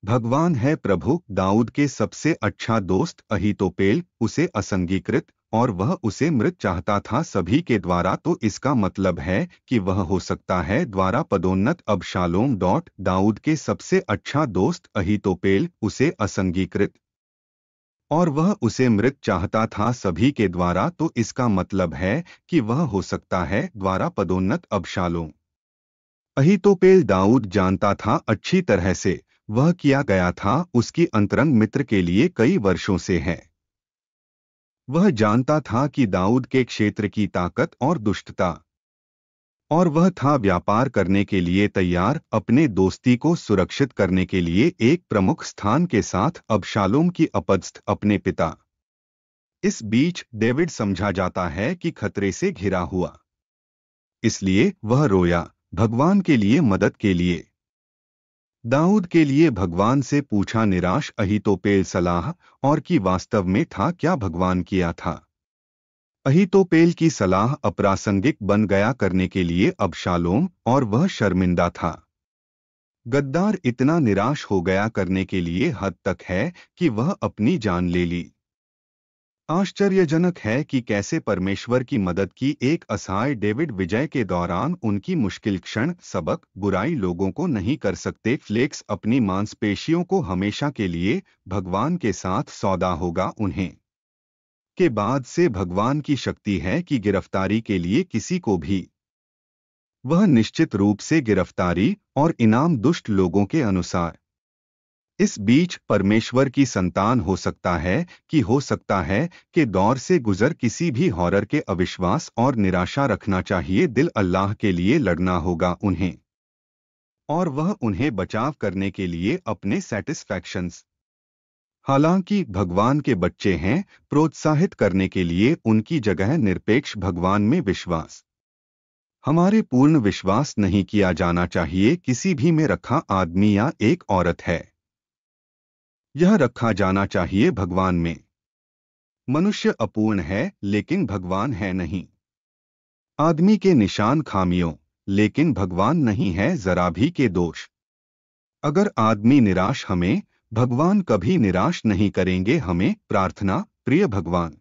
भगवान है प्रभु दाऊद के सबसे अच्छा दोस्त अहीतोपेल उसे असंगीकृत और वह उसे मृत चाहता था सभी के द्वारा, तो इसका मतलब है कि वह हो सकता है द्वारा पदोन्नत अबशालोम दाऊद के सबसे अच्छा दोस्त अहीतोपेल उसे असंगीकृत और वह उसे मृत चाहता था सभी के द्वारा, तो इसका मतलब है कि वह हो सकता है द्वारा पदोन्नत अबशालोम। अहीतोपेल दाऊद जानता था अच्छी तरह से, वह किया गया था उसकी अंतरंग मित्र के लिए कई वर्षों से है। वह जानता था कि दाऊद के क्षेत्र की ताकत और दुष्टता, और वह था व्यापार करने के लिए तैयार, अपने दोस्ती को सुरक्षित करने के लिए एक प्रमुख स्थान के साथ अबशालोम की अपदस्थ अपने पिता। इस बीच डेविड समझा जाता है कि खतरे से घिरा हुआ, इसलिए वह रोया भगवान के लिए मदद के लिए। दाऊद के लिए भगवान से पूछा निराश अहीतोपेल सलाह, और कि वास्तव में था क्या भगवान किया था। अहीतोपेल की सलाह अप्रासंगिक बन गया करने के लिए अबशालोम, और वह शर्मिंदा था। गद्दार इतना निराश हो गया करने के लिए हद तक है कि वह अपनी जान ले ली। आश्चर्यजनक है कि कैसे परमेश्वर की मदद की एक असहाय डेविड विजय के दौरान उनकी मुश्किल क्षण सबक बुराई लोगों को नहीं कर सकते। फ्लेक्स अपनी मांसपेशियों को हमेशा के लिए भगवान के साथ सौदा होगा उन्हें के बाद से भगवान की शक्ति है कि गिरफ्तारी के लिए किसी को भी, वह निश्चित रूप से गिरफ्तारी और इनाम दुष्ट लोगों के अनुसार। इस बीच परमेश्वर की संतान हो सकता है कि दौर से गुजर किसी भी हॉरर के अविश्वास और निराशा रखना चाहिए दिल अल्लाह के लिए लड़ना होगा उन्हें, और वह उन्हें बचाव करने के लिए अपने सैटिस्फैक्शंस, हालांकि भगवान के बच्चे हैं, प्रोत्साहित करने के लिए उनकी जगह निरपेक्ष भगवान में विश्वास। हमारे पूर्ण विश्वास नहीं किया जाना चाहिए किसी भी में रखा आदमी या एक औरत है, यह रखा जाना चाहिए भगवान में। मनुष्य अपूर्ण है लेकिन भगवान है नहीं। आदमी के निशान खामियों, लेकिन भगवान नहीं है जरा भी के दोष। अगर आदमी निराश हमें, भगवान कभी निराश नहीं करेंगे हमें। प्रार्थना प्रिय भगवान,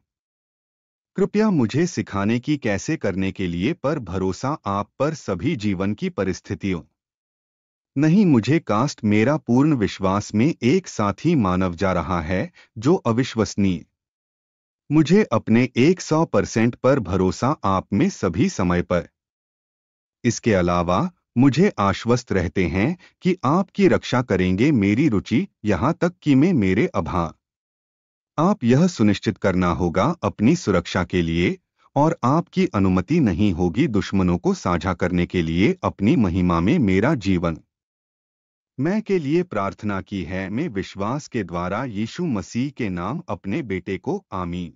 कृपया मुझे सिखाने की कैसे करने के लिए पर भरोसा आप पर सभी जीवन की परिस्थितियों। नहीं मुझे कास्ट मेरा पूर्ण विश्वास में एक साथी मानव जा रहा है जो अविश्वसनीय। मुझे अपने 100% पर भरोसा आप में सभी समय पर। इसके अलावा मुझे आश्वस्त रहते हैं कि आपकी रक्षा करेंगे मेरी रुचि यहाँ तक कि मैं मेरे अभाव। आप यह सुनिश्चित करना होगा अपनी सुरक्षा के लिए, और आपकी अनुमति नहीं होगी दुश्मनों को साझा करने के लिए अपनी महिमा में मेरा जीवन। मैं के लिए प्रार्थना की है मैं विश्वास के द्वारा यीशु मसीह के नाम अपने बेटे को, आमीन।